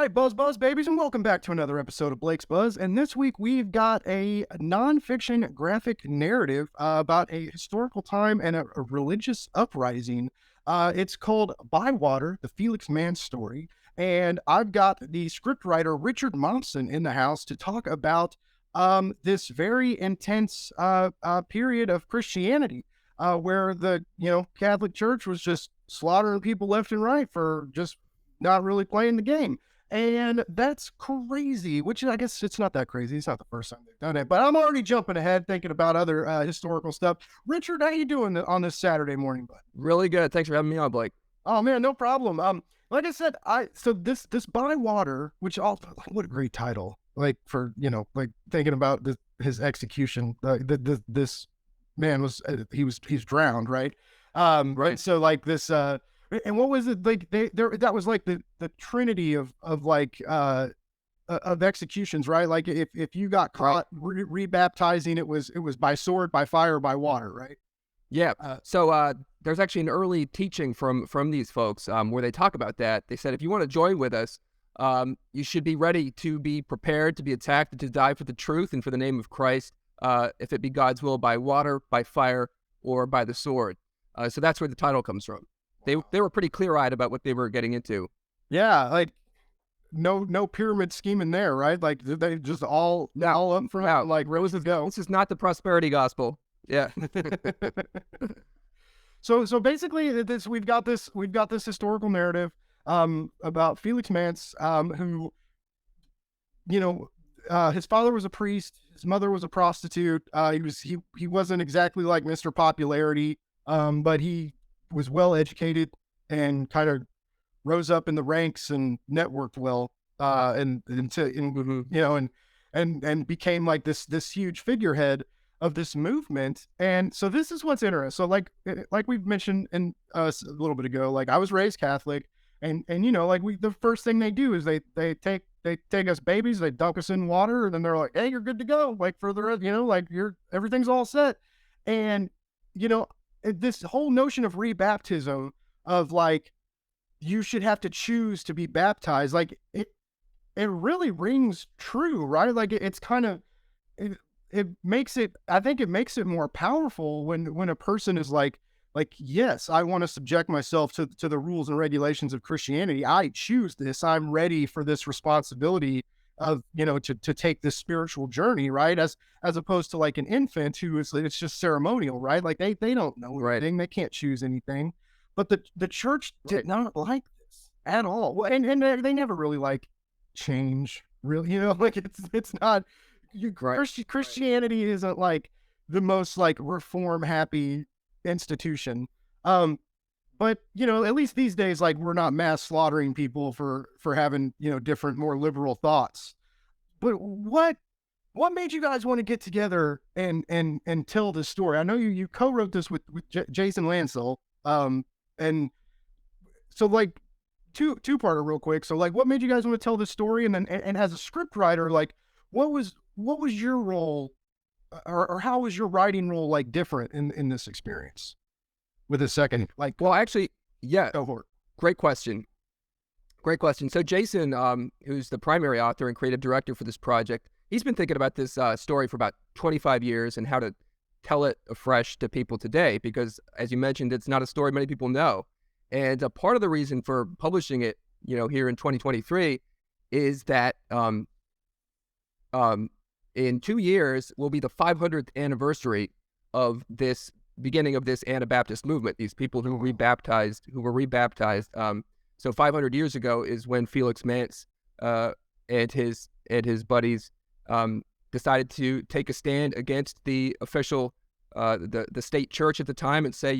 right, Buzz babies, and welcome back to another episode of Blake's Buzz. And this week we've got a nonfiction graphic narrative about a historical time and a religious uprising. It's called By Water, the Felix Manz story. And I've got the scriptwriter Richard Mommsen in the house to talk about this very intense period of Christianity, where the Catholic Church was just slaughtering people left and right for just not really playing the game. And that's crazy, which I guess it's not that crazy. It's not the first time they've done it, but I'm already jumping ahead thinking about other historical stuff. Richard, how you doing on this Saturday morning, bud? Really good. Thanks for having me on, Blake. Oh man, no problem. Like I said, this By Water, which what a great title. Like for like thinking about his execution. This man he's drowned, right? Right. So like this. And what was it like? That was like the trinity of executions, right? Like if you got caught rebaptizing, it was by sword, by fire, by water, right? Yeah. So there's actually an early teaching from these folks where they talk about that. They said if you want to join with us, you should be ready to be prepared to be attacked and to die for the truth and for the name of Christ, if it be God's will, by water, by fire, or by the sword. So that's where the title comes from. They were pretty clear-eyed about what they were getting into. Yeah, like no pyramid scheme in there, right? Like they just all up front, Now, like roses go. This is not the prosperity gospel. Yeah. So basically, we've got this historical narrative about Felix Manz, who his father was a priest, his mother was a prostitute. He wasn't exactly like Mr. Popularity, but he was well educated and kind of rose up in the ranks and networked well, and became like this huge figurehead of this movement. And so this is what's interesting. So like we've mentioned in a little bit ago, like I was raised Catholic, and like the first thing they do is they take us babies, they dunk us in water, and then they're like, hey, you're good to go. Like for the rest, like everything's all set. And this whole notion of rebaptism, of like you should have to choose to be baptized, like it really rings true, right? Like it's kind of it makes it, I think it makes it more powerful when a person is like yes, I want to subject myself to the rules and regulations of Christianity. I choose this. I'm ready for this responsibility of to take this spiritual journey, right? As opposed to like an infant who is, it's just ceremonial, right? Like they don't know anything, they can't choose anything. But the church did not like this at all. Well, and they never really like change, really, like it's not Christianity isn't like the most like reform happy institution. But at least these days, like we're not mass slaughtering people for having different, more liberal thoughts. But what made you guys want to get together and tell this story? I know you co-wrote this with Jason Lansell, and so like two-parter real quick. So like, what made you guys want to tell this story? And then and as a script writer, like what was your role, or how was your writing role like different in this experience? With a second, like, well, actually, yeah. Go for it. Great question. So Jason, who's the primary author and creative director for this project, he's been thinking about this story for about 25 years and how to tell it afresh to people today, because as you mentioned, it's not a story many people know. And part of the reason for publishing it, here in 2023 is that in 2 years will be the 500th anniversary of this beginning of this Anabaptist movement, these people who were rebaptized. So 500 years ago is when Felix Manz and his buddies decided to take a stand against the official, the state church at the time, and say,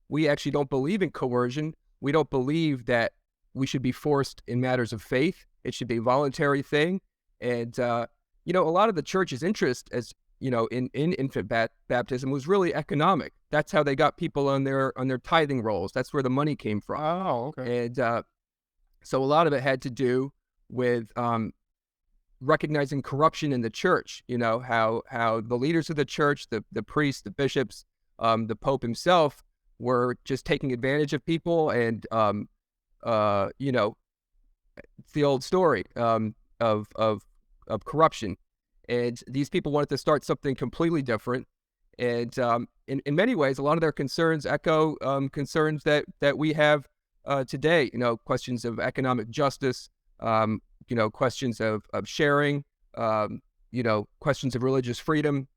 we actually don't believe in coercion. We don't believe that we should be forced in matters of faith. It should be a voluntary thing. And a lot of the church's interest, as in infant baptism, was really economic. That's how they got people on their tithing rolls. That's where the money came from. Oh, okay. And so a lot of it had to do with recognizing corruption in the church. How the leaders of the church, the priests, the bishops, the Pope himself, were just taking advantage of people and it's the old story of corruption, and these people wanted to start something completely different. And in many ways, a lot of their concerns echo concerns that we have today. Questions of economic justice, questions of sharing, questions of religious freedom,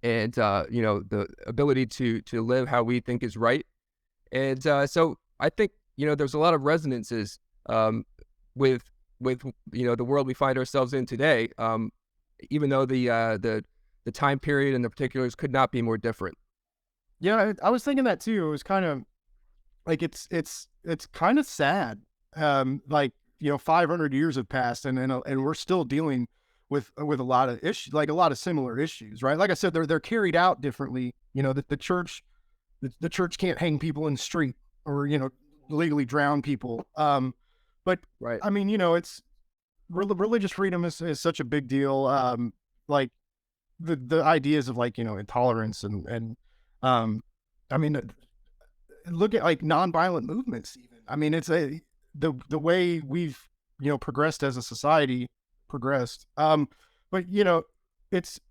and the ability to live how we think is right. And so I think there's a lot of resonances with the world we find ourselves in today, even though the time period and the particulars could not be more different. Yeah, I was thinking that too. It was kind of like it's kind of sad. 500 years have passed, and we're still dealing with a lot of issues, like a lot of similar issues, right? Like I said, they're carried out differently. The church, the church can't hang people in the street or legally drown people. But Right. I mean, it's religious freedom is such a big deal. Like the ideas of like intolerance and I mean, look at like nonviolent movements. Even I mean, it's the way we've progressed as a society progressed. But it's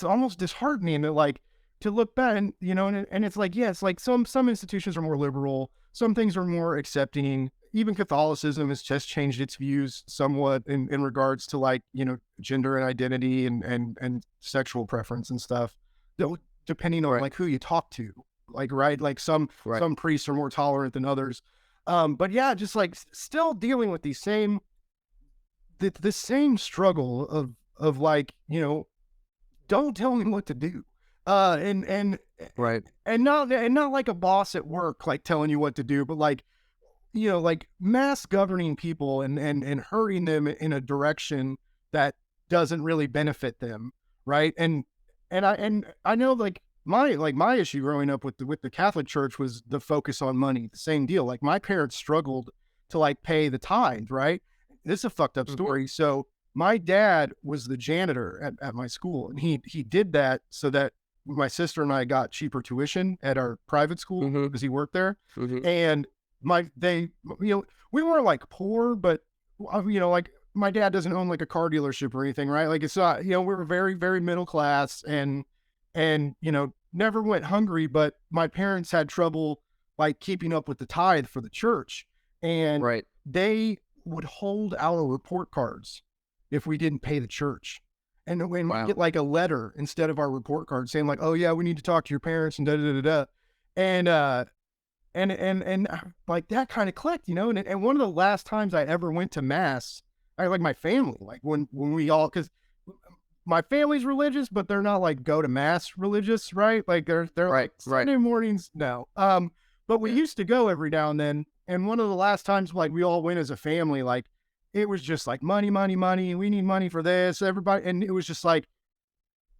almost disheartening to like to look back and and it's like, yeah, it's like some institutions are more liberal, some things are more accepting. Even Catholicism has just changed its views somewhat in regards to like gender and identity and sexual preference and stuff, depending on Right. like who you talk to, like, right, like some Right. some priests are more tolerant than others. But yeah, just like still dealing with the same struggle of like don't tell me what to do, and Right. not like a boss at work like telling you what to do, but like like mass governing people and hurting them in a direction that doesn't really benefit them, right? And I know my issue growing up with the Catholic Church was the focus on money. The same deal. Like my parents struggled to like pay the tithe, right? This is a fucked up Mhm. story. So my dad was the janitor at my school, and he did that so that my sister and I got cheaper tuition at our private school Mhm. because he worked there. Mhm. And we weren't like poor, but like my dad doesn't own like a car dealership or anything, right? Like it's not, we were very, very middle class and never went hungry, but my parents had trouble like keeping up with the tithe for the church. And Right. they would hold our report cards if we didn't pay the church. And when we Wow. get like a letter instead of our report card saying like, oh yeah, we need to talk to your parents and da da da da. And like that kind of clicked, and one of the last times I ever went to mass, I like my family, like when we all, because my family's religious, but they're not like go to mass religious, right? Like they're Right. like Right. Sunday mornings, no. But we Yeah. used to go every now and then, and one of the last times like we all went as a family, like it was just like money, money, money. We need money for this, everybody, and it was just like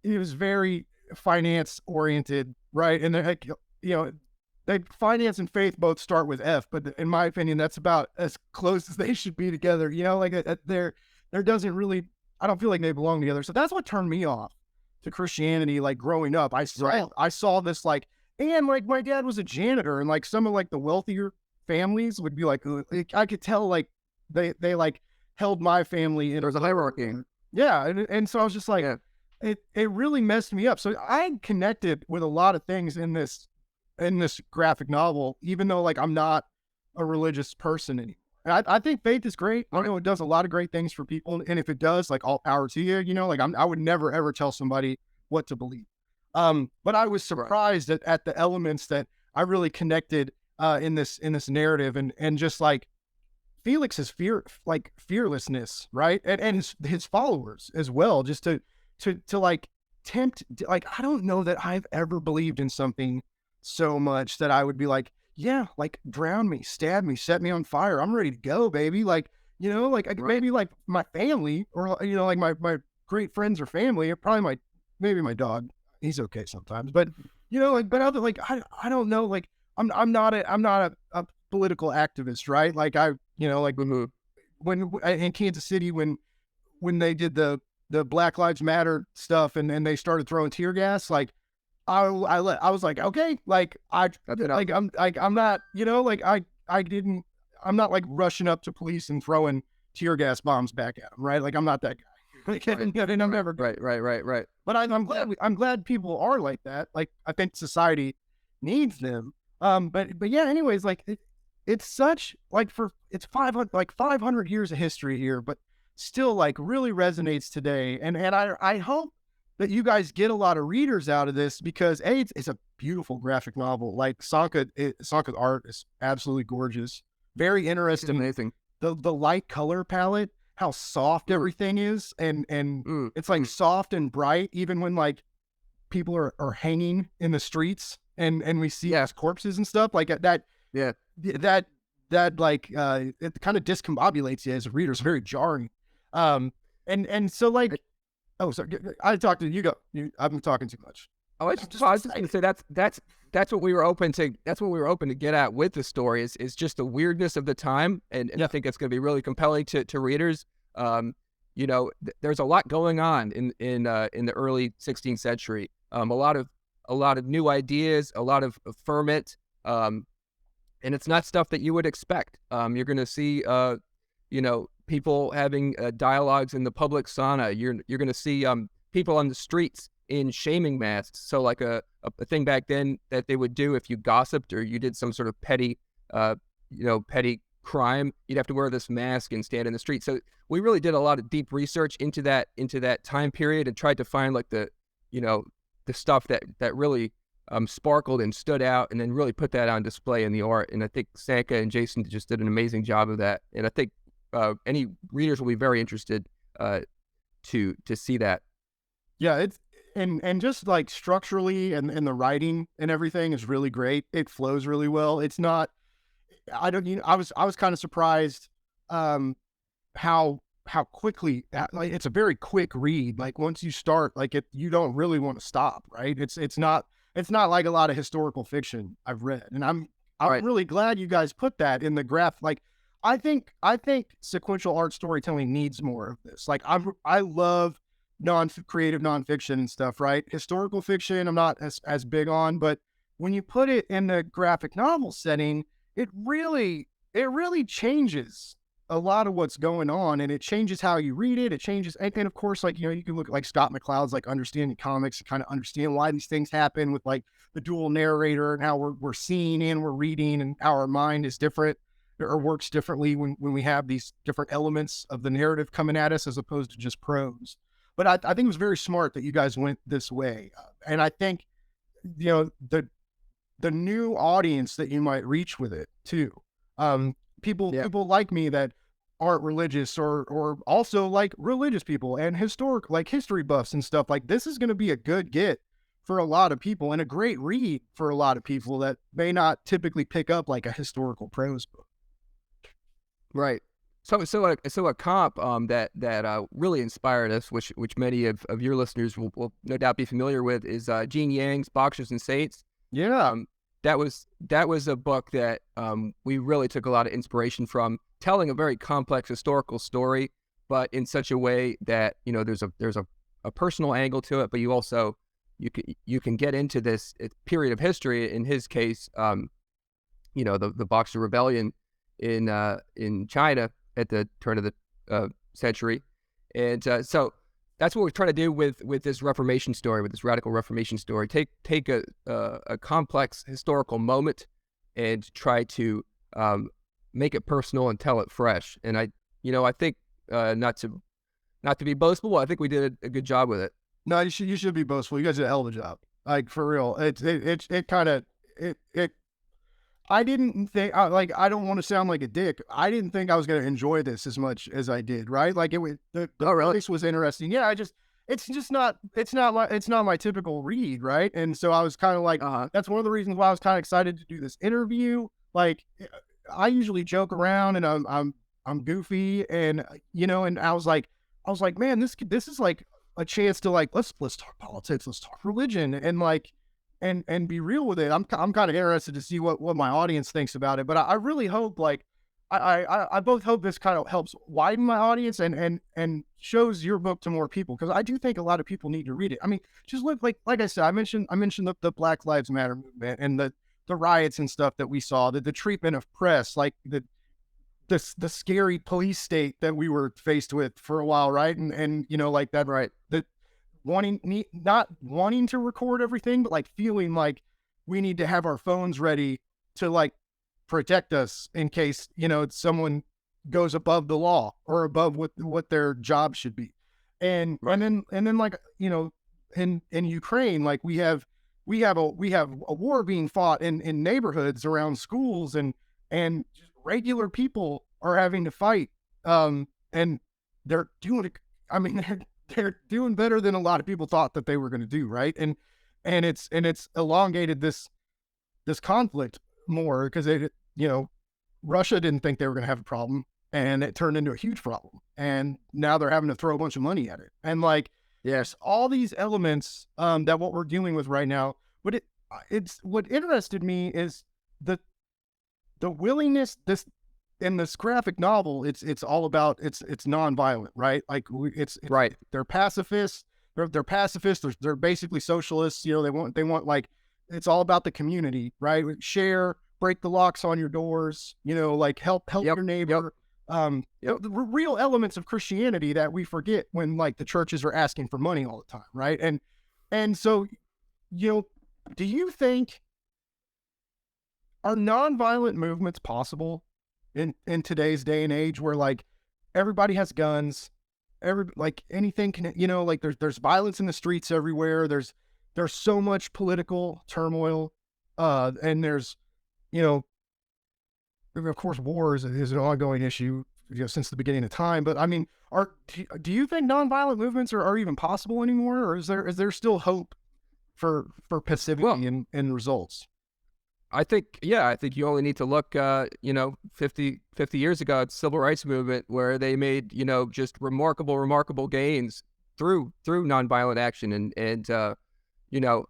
it was very finance oriented, right? And they're like, they finance and faith both start with F, but in my opinion, that's about as close as they should be together. Like there doesn't really, I don't feel like they belong together. So that's what turned me off to Christianity. Like growing up, Right. I saw this like, and like my dad was a janitor, and like some of like the wealthier families would be like, I could tell like they like held my family in. There's a hierarchy. Yeah, and so I was just like, Yeah. it really messed me up. So I connected with a lot of things in this graphic novel, even though like I'm not a religious person anymore. And I think faith is great. I know it does a lot of great things for people, and if it does, like all power to you. Like I would never ever tell somebody what to believe. But I was Right. surprised at the elements that I really connected in this narrative, and just like Felix's fearlessness, right? And his followers as well, just to like tempt, like, I don't know that I've ever believed in something so much that I would be like, yeah, like drown me, stab me, set me on fire. I'm ready to go, baby. Like, Right. maybe like my family or, like my great friends or family, or probably maybe my dog. He's okay sometimes, but like, but other, like, I don't know. Like I'm not a political activist, right? Like like Mhm. when in Kansas City, when they did the Black Lives Matter stuff and they started throwing tear gas, like I was like, okay, like That's enough. I'm not, like I didn't, I'm not like rushing up to police and throwing tear gas bombs back at them, right? Like I'm not that guy. Like, and I'm never. Right. But I'm glad people are like that. Like I think society needs them. But yeah. Anyways, like it's such like it's 500 years of history here, but still like really resonates today. And I hope that you guys get a lot of readers out of this because it's a beautiful graphic novel. Like Sanka's art is absolutely gorgeous, very It's interesting. amazing. The light color palette, how soft everything is, and it's like soft and bright, even when like people are hanging in the streets and we see his corpses and stuff like that. Yeah. That like it kind of discombobulates you as a reader. It's very jarring. And so like, oh, sorry, I talked to you. I've been talking too much. Oh, I was just going to say that's what we were open to. That's what we were open to get at with the story is just the weirdness of the time, and I think it's going to be really compelling to readers. You know, there's a lot going on in the early 16th century. A lot of new ideas, a lot of ferment, and it's not stuff that you would expect. You're going to see, you know, people having dialogues in the public sauna. You're going to see people on the streets in shaming masks. So like a thing back then that they would do if you gossiped or you did some sort of petty crime, you'd have to wear this mask and stand in the street. So we really did a lot of deep research into that time period and tried to find like the stuff that really sparkled and stood out, and then really put that on display in the art. And I think Sanka and Jason just did an amazing job of that. And I think any readers will be very interested to see that. Yeah, it's and just like structurally and the writing and everything is really great. It flows really well. It's not. I don't. I was kind of surprised how quickly like it's a very quick read. Like once you start, like you don't really want to stop. Right? It's not like a lot of historical fiction I've read, and I'm Right. really glad you guys put that in the graph. Like I think sequential art storytelling needs more of this. Like I love creative nonfiction and stuff, right? Historical fiction, I'm not as big on, but when you put it in the graphic novel setting, it really changes a lot of what's going on, and it changes how you read it. It changes, and of course, like you can look at like Scott McCloud's like Understanding Comics to kind of understand why these things happen with like the dual narrator and how we're seeing and we're reading, and how our mind is different or works differently when we have these different elements of the narrative coming at us as opposed to just prose. But I think it was very smart that you guys went this way. And I think, the new audience that you might reach with it too. People like me that aren't religious or also like religious people and history buffs and stuff, like this is going to be a good get for a lot of people and a great read for a lot of people that may not typically pick up like a historical prose book. Right. So a comp that really inspired us, which many of your listeners will no doubt be familiar with, is Gene Yang's Boxers and Saints. Yeah. That was a book that we really took a lot of inspiration from, telling a very complex historical story, but in such a way that there's a personal angle to it, but you also you can get into this period of history. In his case, the Boxer Rebellion in China at the turn of the century, and so that's what we're trying to do with this Reformation story, with this radical Reformation story. Take a complex historical moment and try to make it personal and tell it fresh. And I think not to be boastful, I think we did a good job with it. No, you should be boastful. You guys did a hell of a job. Like for real. I didn't think, I don't want to sound like a dick. I didn't think I was going to enjoy this as much as I did, right? Like the place was interesting. Yeah, it's not my typical read, right? And so I was kind of like, that's one of the reasons why I was kind of excited to do this interview. Like I usually joke around and I'm goofy and, and I was like, man, this is like a chance to like, let's talk politics, let's talk religion and like, and be real with it. I'm kind of interested to see what my audience thinks about it, but I really hope like I both hope this kind of helps widen my audience and shows your book to more people, because I do think a lot of people need to read it. I mean, just look like I said, I mentioned the Black Lives Matter movement and the riots and stuff that we saw, the treatment of press, like the scary police state that we were faced with for a while, right? And you know, like Right. that not wanting to record everything, but like feeling like we need to have our phones ready to like protect us in case, you know, someone goes above the law or above what their job should be. Right. And then like, you know, in Ukraine, like we have a war being fought in neighborhoods around schools, and just regular people are having to fight. And they're doing it. I mean, they're doing better than a lot of people thought that they were going to do, right? And it's elongated this conflict more because it, you know, Russia didn't think they were going to have a problem, and it turned into a huge problem. And now they're having to throw a bunch of money at it. And like, Yes. all these elements that what we're dealing with right now. But it's what interested me is the the willingness this in this graphic novel. It's all about it's nonviolent, right? Like it's Right. they're pacifists. They're pacifists. They're basically socialists. You know, they want like it's all about the community, right? Share, break the locks on your doors. You know, like help Yep. your Yep. neighbor. Yep. The real elements of Christianity that we forget when like the churches are asking for money all the time, right? And so, you know, do you think are nonviolent movements possible in today's day and age where like everybody has guns, like anything can, you know, like there's violence in the streets everywhere. There's so much political turmoil, and there's, you know, of course, war is an ongoing issue, you know, since the beginning of time. But I mean, do you think nonviolent movements are even possible anymore, or is there still hope for Well, passivity and results? I think, yeah, I think you only need to look, you know, 50 years ago at the civil rights movement, where they made, you know, just remarkable gains through nonviolent action, and you know,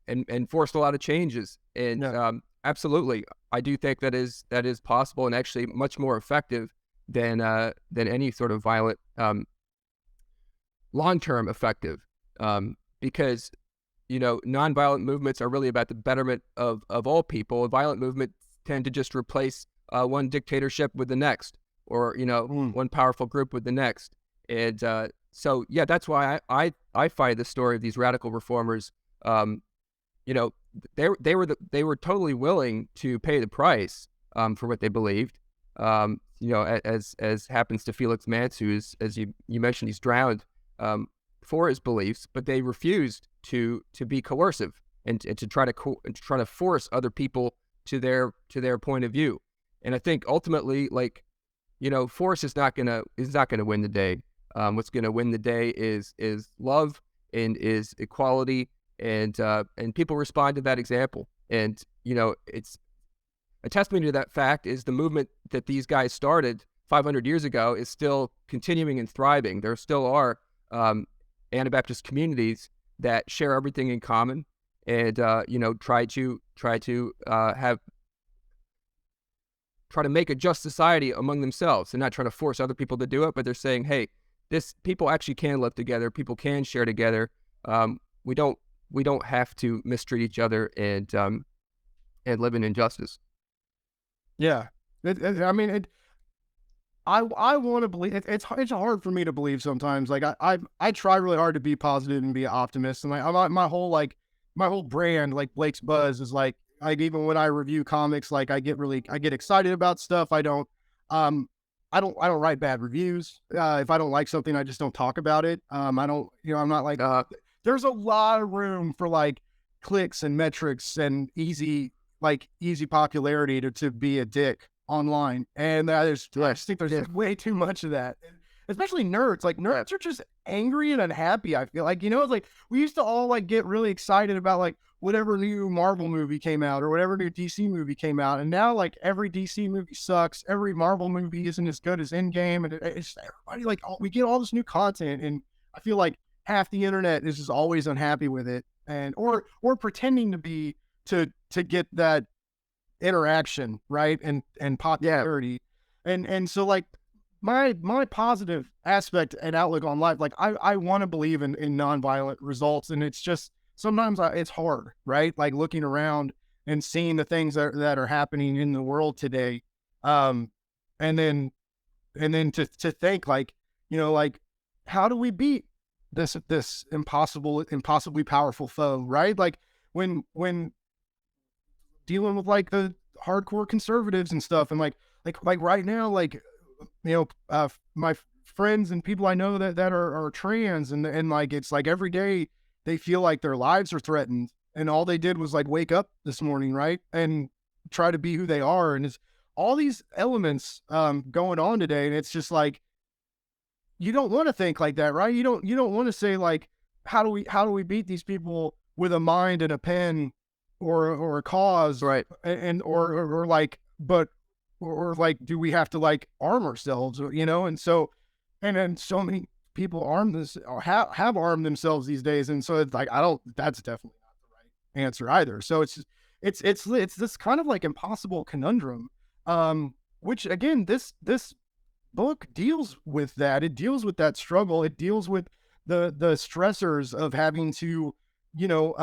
and forced a lot of changes. And Yeah, absolutely, I do think that is possible, and actually much more effective than any sort of violent, long term effective, because you know, nonviolent movements are really about the betterment of all people. Violent movements tend to just replace one dictatorship with the next, or you know, mm, one powerful group with the next. And so, yeah, that's why I find the story of these radical reformers. You know, they were totally willing to pay the price for what they believed. You know, as happens to Felix Manz, who is, as you mentioned, he's drowned for his beliefs, but they refused to be coercive, and to try to force other people to their point of view. And I think ultimately, like, you know, force is not gonna win the day. What's gonna win the day is love, and is equality, and people respond to that example. And you know, it's a testimony to that fact is the movement that these guys started 500 years ago is still continuing and thriving. There still are Anabaptist communities that share everything in common, and you know, try to make a just society among themselves, and not trying to force other people to do it. But they're saying, hey, this people actually can live together. People can share together. We don't have to mistreat each other, and live in injustice. yeah. I mean, I want to believe it's hard for me to believe sometimes. Like I try really hard to be positive and be an optimist, and my whole brand, like Blake's Buzz, is like even when I review comics, like I get excited about stuff. Um I don't write bad reviews. If I don't like something, I just don't talk about it. I don't, you know, I'm not like, Uh, there's a lot of room for like clicks and metrics and easy popularity to be a dick online. And I just think there's yeah, way too much of that. Especially nerds. Like nerds are just angry and unhappy. I feel like, you know, it's like we used to all like get really excited about like whatever new Marvel movie came out or whatever new DC movie came out. And now like every DC movie sucks. Every Marvel movie isn't as good as Endgame. And it's everybody like we get all this new content, and I feel like half the internet is just always unhappy with it, and or pretending to be to get that interaction, right? And yeah, popularity. And so like my positive aspect and outlook on life, like I want to believe in nonviolent results. And it's just sometimes it's hard, right? Like looking around and seeing the things that are happening in the world today. Um and then to think like, like, how do we beat this impossibly powerful foe, right? Like when dealing with like the hardcore conservatives and stuff, and like right now, like, my friends and people I know that are trans, and like it's like every day they feel like their lives are threatened, and all they did was like wake up this morning, right, and try to be who they are, and it's all these elements going on today, and it's just like you don't want to think like that, right? You don't want to say like, how do we beat these people with a mind and a pen, or a cause, Right. and or like, but or like, do we have to like arm ourselves, and so, and then so many people arm this or have armed themselves these days, and so it's like, I don't, that's definitely not the right answer either. So it's this kind of like impossible conundrum, which again, this book deals with that. It deals with that struggle. It deals with the stressors of having to, you know,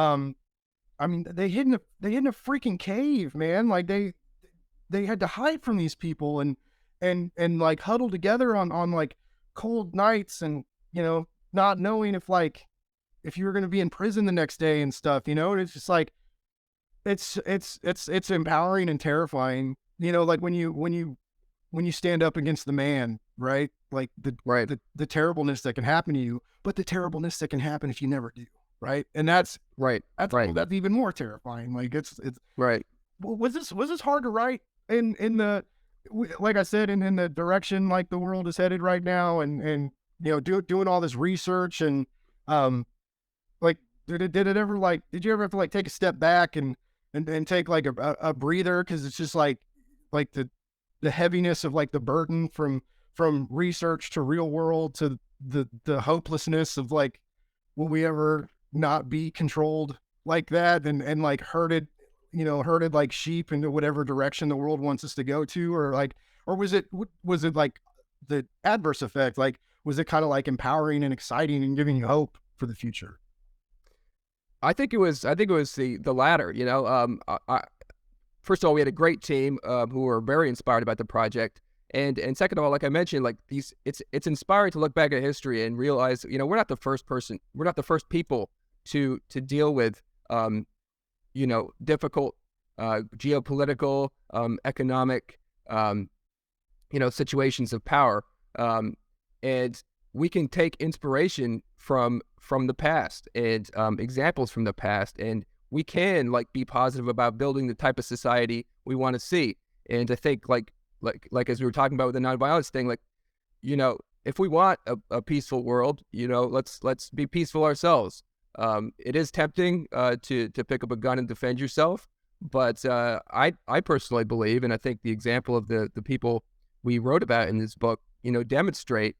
I mean, they hid in a freaking cave, man. Like they had to hide from these people, and like huddle together on like cold nights, and not knowing if you were going to be in prison the next day and stuff. And it's just like it's empowering and terrifying. Like when you stand up against the man, right? Like Right. the terribleness that can happen to you, but the terribleness that can happen if you never do, right? And that's Right. that's Right. that's even more terrifying. Like it's Right. was this hard to write in the like I said, in the direction like the world is headed right now, and doing all this research, and like did it ever, like, did you ever have to like take a step back and take like a breather, because it's just like the heaviness of like the burden from research to real world to the hopelessness of like, will we ever not be controlled like that, and like herded like sheep into whatever direction the world wants us to go to, or was it like the adverse effect, like was it kind of like empowering and exciting and giving you hope for the future? I think it was the latter. First of all, we had a great team who were very inspired about the project, and second of all, like I mentioned, like it's inspiring to look back at history and realize, we're not the first people to deal with difficult geopolitical, economic, situations of power, and we can take inspiration from the past, and examples from the past, and we can like be positive about building the type of society we want to see. And I think like as we were talking about with the nonviolence thing, like, if we want a peaceful world, let's be peaceful ourselves. It is tempting to pick up a gun and defend yourself, but I personally believe, and I think the example of the people we wrote about in this book, demonstrate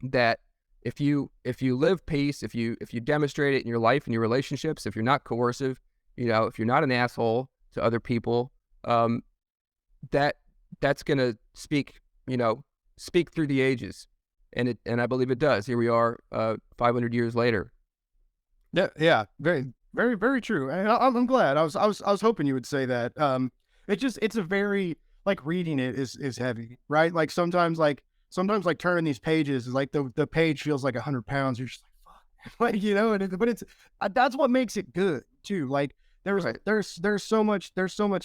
that if you live peace, if you demonstrate it in your life and your relationships, if you're not coercive, if you're not an asshole to other people, that's gonna speak through the ages, and I believe it does. Here we are, 500 years later. Yeah, very, very, very true. And I'm glad. I was hoping you would say that. It's a very, like, reading it is heavy, right? Like sometimes like turning these pages is like the page feels like 100 pounds. You're just like, fuck, like, but it's that's what makes it good too. Like Right. there's so much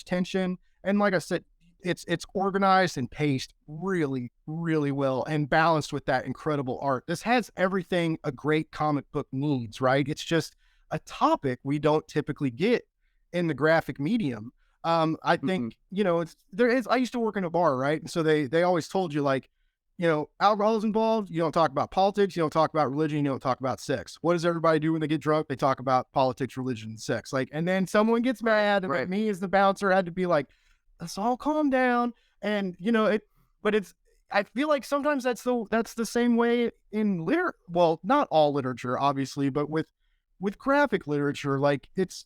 tension, and like I said, it's organized and paced really, really well, and balanced with that incredible art. This has everything a great comic book needs, right? It's just a topic we don't typically get in the graphic medium. I Hmm. think, it's there is. I used to work in a bar, right? And so they always told you, like, alcohol's involved. You don't talk about politics. You don't talk about religion. You don't talk about sex. What does everybody do when they get drunk? They talk about politics, religion, and sex. Like, and then someone gets mad, and Right. me as the bouncer had to be like, let's all calm down. And but it's, I feel like sometimes that's the same way in well, not all literature, obviously, but with graphic literature, like it's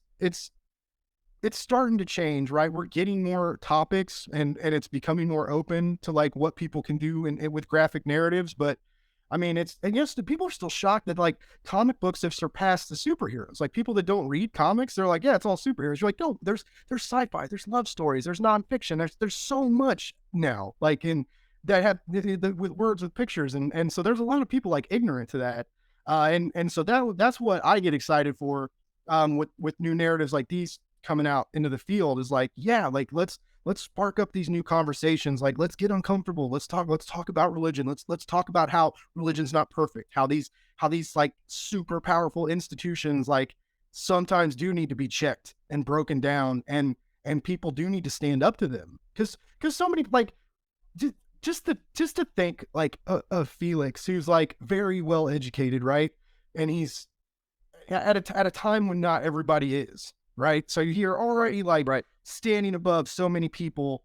starting to change, right? We're getting more topics, and it's becoming more open to like what people can do with graphic narratives. But I mean, and yes, the people are still shocked that like comic books have surpassed the superheroes. Like people that don't read comics, they're like, yeah, it's all superheroes. You're like, no, there's sci-fi, there's love stories, there's nonfiction, there's so much now, like in that have with words with pictures, and so there's a lot of people like ignorant to that, and so that's what I get excited for, with new narratives like these coming out into the field is like, yeah, like let's spark up these new conversations. Like, let's get uncomfortable. Let's talk about religion. Let's talk about how religion's not perfect. How these like super powerful institutions like sometimes do need to be checked and broken down, and people do need to stand up to them. Because so many like just to think like of Felix, who's like very well educated, right? And he's at a time when not everybody is, right? So you're already like Right. standing above so many people,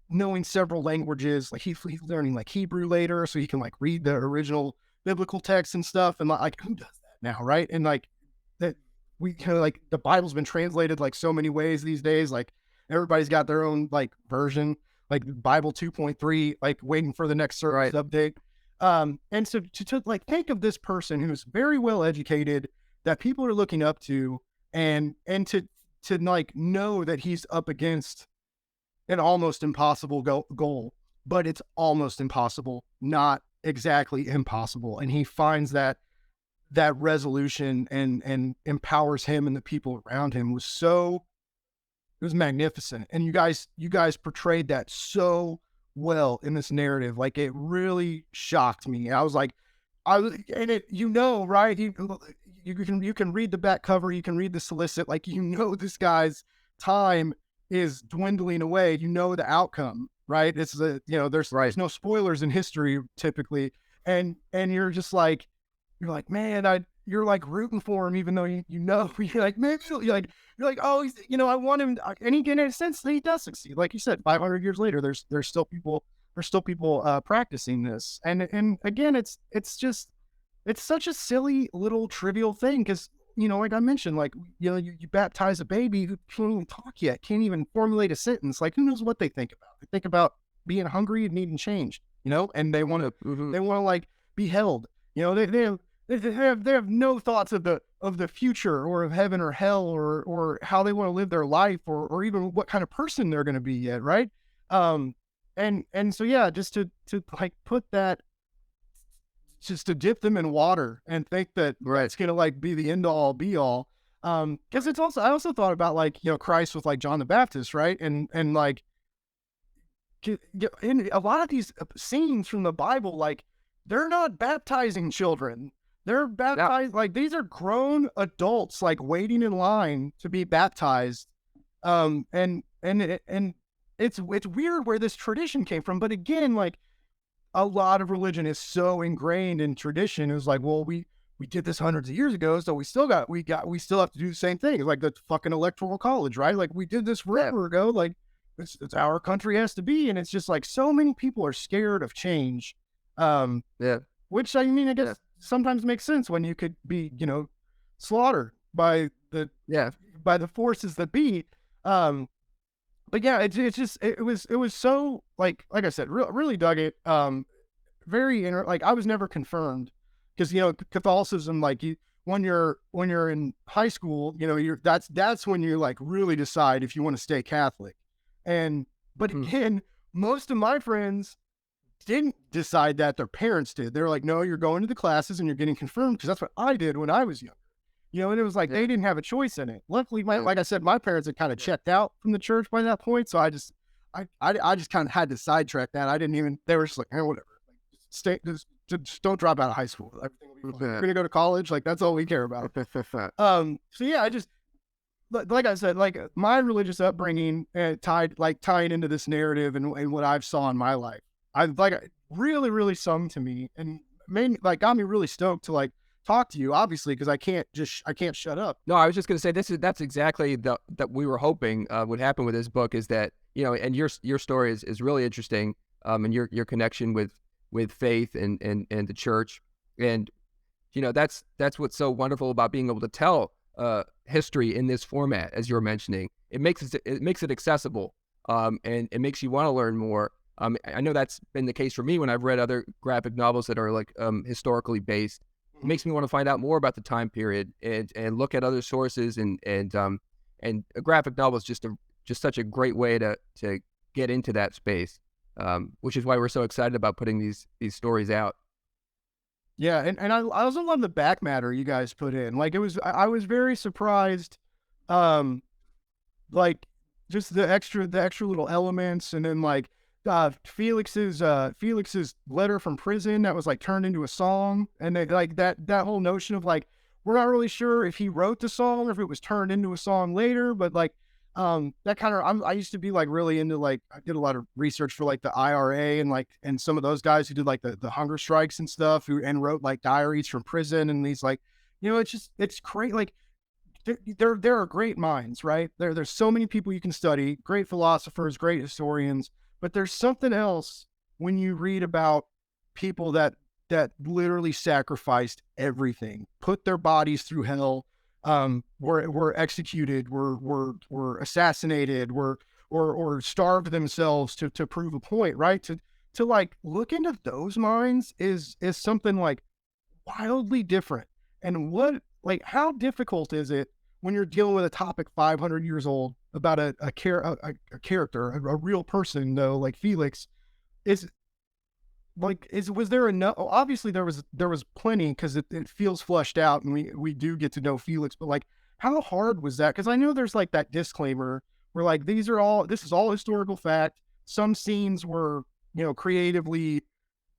knowing several languages. Like he's learning like Hebrew later, so he can like read the original biblical text and stuff. And like, who does that now, right? And like that, we kind of like the Bible's been translated like so many ways these days. Like everybody's got their own like version, like Bible 2.3, like waiting for the next service update. And so to like think of this person who's very well educated, that people are looking up to, and to like know that he's up against an almost impossible goal, but it's almost impossible, not exactly impossible. And he finds that resolution and empowers him and the people around him it was magnificent. And you guys portrayed that so well in this narrative. Like it really shocked me. I was like, and it, right? You can read the back cover, you can read the solicit, like, this guy's time is dwindling away. The outcome, right? It's there's no spoilers in history typically. And you're just like, man, you're like rooting for him, even though you're like, man, you're like, oh, he's, I want him, and in a sense, he does succeed. Like you said, 500 years later, there's still people practicing this, and again, it's such a silly little trivial thing because like I mentioned, like you baptize a baby who can't even talk yet, can't even formulate a sentence. Like who knows what they think about? They think about being hungry and needing change, and they want to like be held. They have no thoughts of the future or of heaven or hell or how they want to live their life or even what kind of person they're going to be yet, right? And so yeah, just to like put that, just to dip them in water and think that it's gonna like be the end all be all. Because it's also, I also thought about like Christ with like John the Baptist, right? And like in a lot of these scenes from the Bible, like they're not baptizing children. They're baptized, like these are grown adults, like waiting in line to be baptized. And it's weird where this tradition came from. But again, like a lot of religion is so ingrained in tradition. It was like, well, we did this hundreds of years ago, so we still have to do the same thing. It's like the fucking electoral college, right? Like we did this forever ago. Like it's how our country has to be. And it's just like so many people are scared of change. Which I mean, I guess sometimes makes sense when you could be, slaughtered by the forces that be. But yeah, it was so like I said, really dug it. Like I was never confirmed because Catholicism, like when you're in high school, that's when you like really decide if you want to stay Catholic. But again, most of my friends didn't decide that, their parents did. They're like, no, you're going to the classes and you're getting confirmed, because that's what I did when I was young. And it was like they didn't have a choice in it. Luckily, like I said, my parents had kind of checked out from the church by that point, so I just kind of had to sidetrack that. I didn't even. They were just like, whatever. Like, just don't drop out of high school. Everything will be fine. You're gonna go to college. Like that's all we care about. So yeah, I just like I said, like my religious upbringing tying into this narrative and what I've saw in my life. I like really, really sung to me and got me really stoked to like talk to you, obviously, because I can't shut up. No, I was just going to say that's exactly that we were hoping would happen with this book, is that, and your story is really interesting, and your connection with faith and the church. And, that's what's so wonderful about being able to tell history in this format, as you were mentioning. It makes it accessible, and it makes you want to learn more. I know that's been the case for me when I've read other graphic novels that are like historically based. It makes me want to find out more about the time period and look at other sources and a graphic novel is just such a great way to get into that space, which is why we're so excited about putting these stories out. Yeah, and I also love the back matter you guys put in. Like, I was very surprised, um, like, just the extra little elements, and then, like, Felix's letter from prison that was, like, turned into a song, and then, like, that whole notion of, like, we're not really sure if he wrote the song or if it was turned into a song later, but, like, that kind of I used to be, like, really into, like, I did a lot of research for, like, the IRA and, like, and some of those guys who did, like, the hunger strikes and stuff, who and wrote, like, diaries from prison, and these, like, it's great, like, there are great minds, right? There's so many people you can study, great philosophers, great historians, but there's something else when you read about people that literally sacrificed everything, put their bodies through hell, were executed, were assassinated, or starved themselves to prove a point, right? To like look into those minds is something like wildly different. And what, like, how difficult is it when you're dealing with a topic 500 years old about a character, a real person, though, like Felix? Is like, was there enough? Obviously, there was plenty because it feels fleshed out, and we do get to know Felix. But like, how hard was that? Because I know there's like that disclaimer where like this is all historical fact. Some scenes were creatively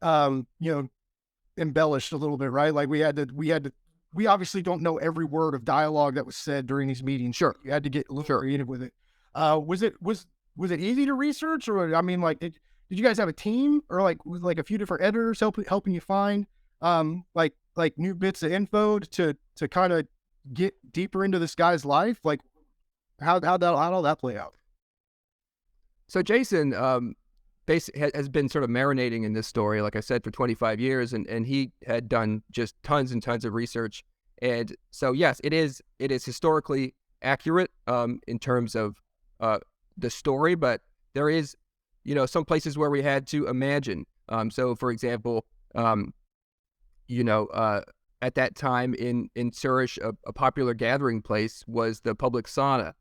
you know embellished a little bit, right? Like we obviously don't know every word of dialogue that was said during these meetings. Sure, You had to get a little sure. creative with it. Was it easy to research, or I mean, like, did you guys have a team, or like was like a few different editors helping you find like new bits of info to kind of get deeper into this guy's life? Like, how'd all that play out? So Jason has been sort of marinating in this story, like I said, for 25 years, and he had done just tons and tons of research. And so, yes, it is historically accurate in terms of the story, but there is, some places where we had to imagine. So, for example, you know, uh, at that time in Zurich, a popular gathering place was the public sauna.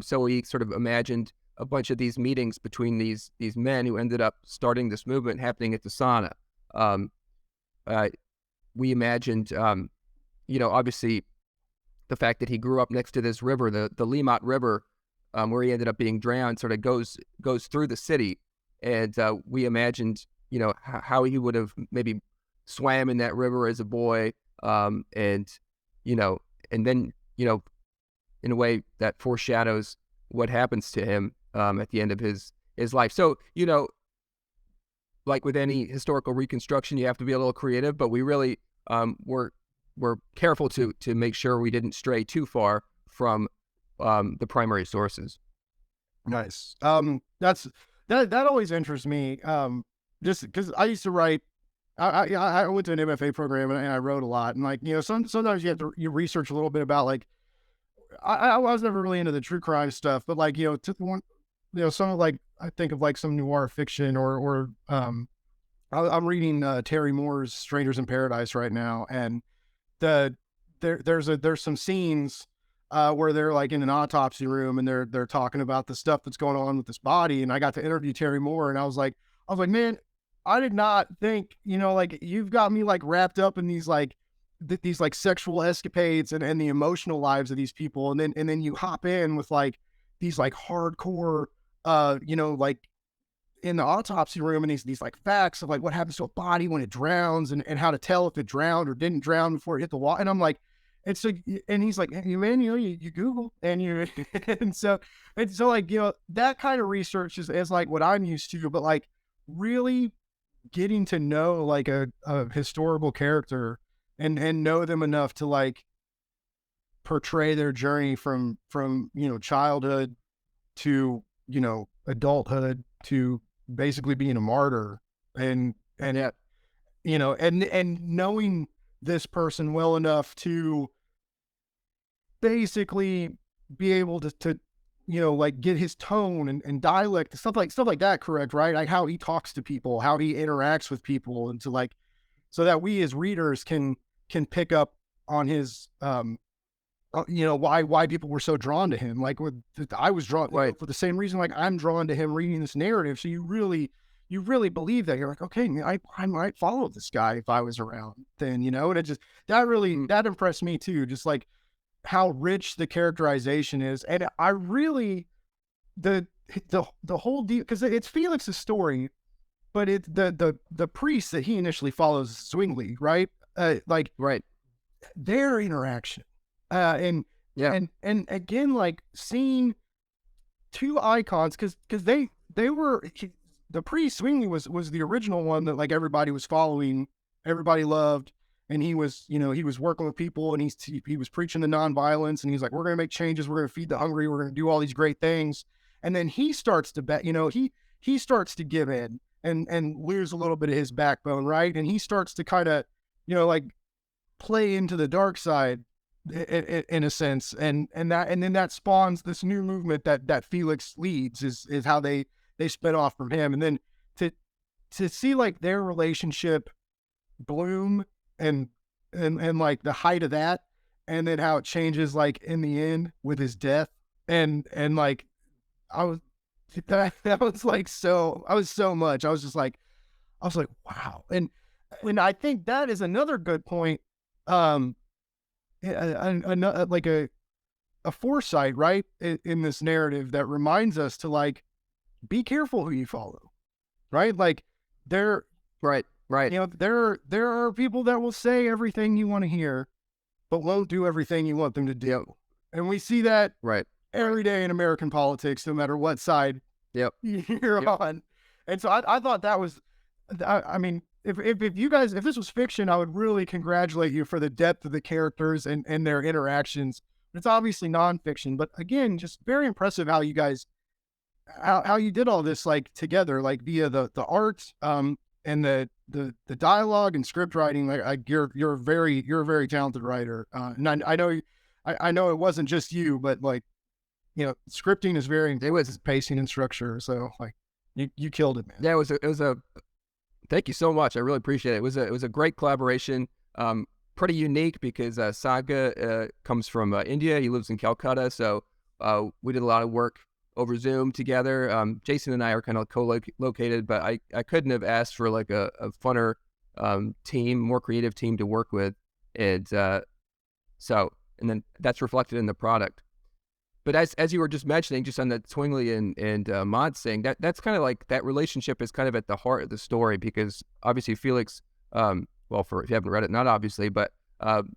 So we sort of imagined a bunch of these meetings between these men who ended up starting this movement happening at the sauna. Um, uh, we imagined, obviously the fact that he grew up next to this river, the Limmat River, where he ended up being drowned, sort of goes through the city, and we imagined, how he would have maybe swam in that river as a boy, and you know, and then in a way that foreshadows what happens to him at the end of his life. So like with any historical reconstruction, you have to be a little creative, but we really were careful to make sure we didn't stray too far from the primary sources. Nice. That always interests me. Just because I used to write. I went to an MFA program, and I wrote a lot, and like sometimes you have to research a little bit about, like, I was never really into the true crime stuff, but like to the one some of, like, I think of like some noir fiction, or I'm reading Terry Moore's Strangers in Paradise right now, and the there's some scenes where they're like in an autopsy room, and they're talking about the stuff that's going on with this body, and I got to interview Terry Moore, and I was like, man, I did not think, like, you've got me like wrapped up in these like these like sexual escapades and the emotional lives of these people, and then you hop in with like these like hardcore like in the autopsy room, and these like facts of like what happens to a body when it drowns, and how to tell if it drowned or didn't drown before it hit the water. And I'm like, and so, and he's like, hey, man, you Google, and you and so like, that kind of research is like what I'm used to, but like really getting to know like a historical character, and know them enough to like portray their journey from childhood to adulthood, to basically being a martyr, and Yeah. and knowing this person well enough to basically be able to like get his tone and dialect, stuff like that correct, right? Like how he talks to people, how he interacts with people, and to like so that we as readers can pick up on his why people were so drawn to him. Like I was drawn Right. for the same reason. Like I'm drawn to him reading this narrative. So you really believe that. You're like, okay, I might follow this guy if I was around then, and it just Mm. that impressed me too. Just like how rich the characterization is, and I really the the whole deal because it's Felix's story, but it's the priest that he initially follows Zwingli, right? Like Right. their interaction, and Yeah. and again, like seeing two icons because they were the priest Zwingli was the original one that like everybody was following, everybody loved, and he was he was working with people and he was preaching the nonviolence and he's like we're gonna make changes, we're gonna feed the hungry, we're gonna do all these great things, and then he starts to bet he starts to give in and lose a little bit of his backbone, right, and he starts to kind of like play into the dark side in a sense, and then that spawns this new movement that Felix leads is how they spin off from him, and then to see like their relationship bloom and like the height of that, and then how it changes like in the end with his death, and like I was that was like so I was so much I was just like I was like wow, and I think that is another good point. um like a foresight, right, in this narrative that reminds us to like be careful who you follow, right? Like there, Right. Right. there are people that will say everything you want to hear, but won't do everything you want them to Yep. do, and we see that Right. every day in American politics, no matter what side Yep. you're Yep. on. And so I thought that was, I mean, if you guys, if this was fiction, I would really congratulate you for the depth of the characters and their interactions. It's obviously nonfiction, but again, just very impressive how you guys, how you did all this like together, like via the art, and the dialogue and script writing. Like you're a very talented writer. And I know, I know it wasn't just you, but like, scripting is very It important, was. pacing and structure. So like you killed it, man. Yeah. It was a. Thank you so much. I really appreciate it. It was a great collaboration. Pretty unique because Saga comes from India. He lives in Calcutta, so we did a lot of work over Zoom together. Jason and I are kind of co-located, but I couldn't have asked for like a funner team, more creative team to work with, and and then that's reflected in the product. But as you were just mentioning, just on the Zwingli and Mommsen, that's kind of like that relationship is kind of at the heart of the story because obviously Felix, well, for if you haven't read it, not obviously, but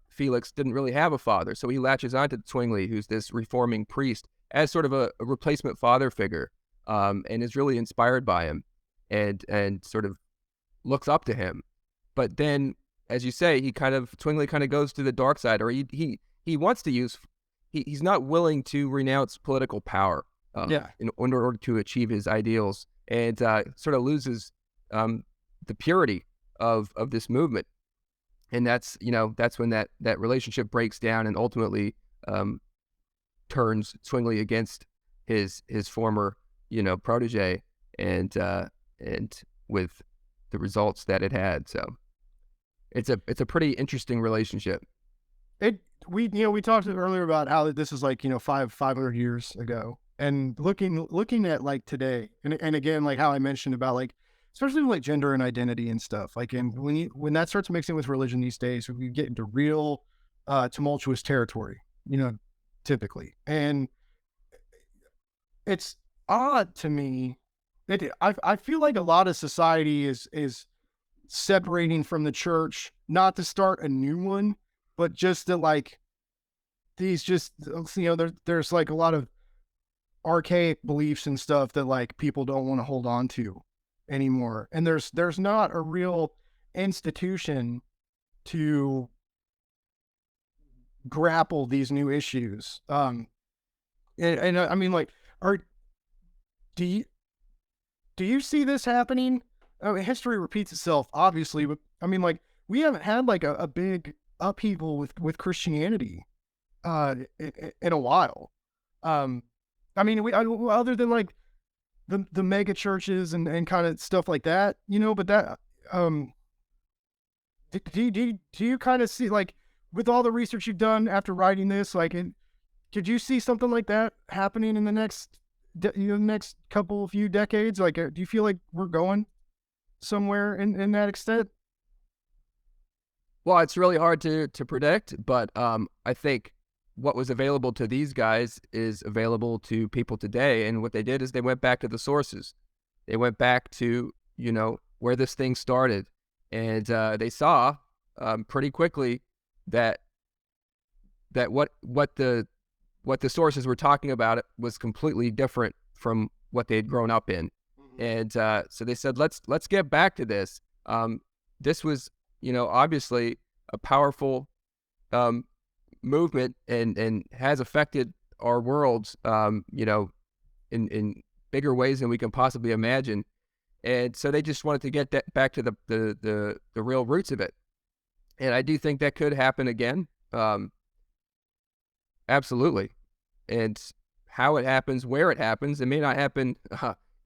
Felix didn't really have a father, so he latches onto Zwingli, who's this reforming priest, as sort of a replacement father figure, and is really inspired by him, and sort of looks up to him. But then, as you say, Zwingli kind of goes to the dark side, or he wants to use. He's not willing to renounce political power Yeah. in order to achieve his ideals, and sort of loses the purity of this movement. And that's when that relationship breaks down and ultimately turns Zwingli against his former protege, and with the results that it had. So it's a pretty interesting relationship. We talked earlier about how this is like 500 years ago, and looking at like today, and again like how I mentioned about like especially like gender and identity and stuff, like, and when that starts mixing with religion these days, we get into real tumultuous territory, typically, and it's odd to me that I feel like a lot of society is separating from the church, not to start a new one, but just to like these just there's like a lot of archaic beliefs and stuff that like people don't want to hold on to anymore, and there's not a real institution to grapple these new issues. And I mean, like, are do you see this happening? I mean, history repeats itself, obviously, but I mean, like, we haven't had like a big upheaval with Christianity in a while. Um, I mean, other than like the mega churches and kind of stuff like that, but that, um, do you kind of see, like, with all the research you've done after writing this, like, could you see something like that happening in the next couple few decades? Like, do you feel like we're going somewhere in that extent? Well, it's really hard to predict, but I think what was available to these guys is available to people today. And what they did is they went back to the sources. They went back to, where this thing started. And they saw pretty quickly that what the sources were talking about it was completely different from what they had grown up in. And so they said, let's get back to this. This was, obviously a powerful movement and has affected our world, in bigger ways than we can possibly imagine. And so they just wanted to get that back to the real roots of it. And I do think that could happen again. Absolutely. And how it happens, where it happens, it may not happen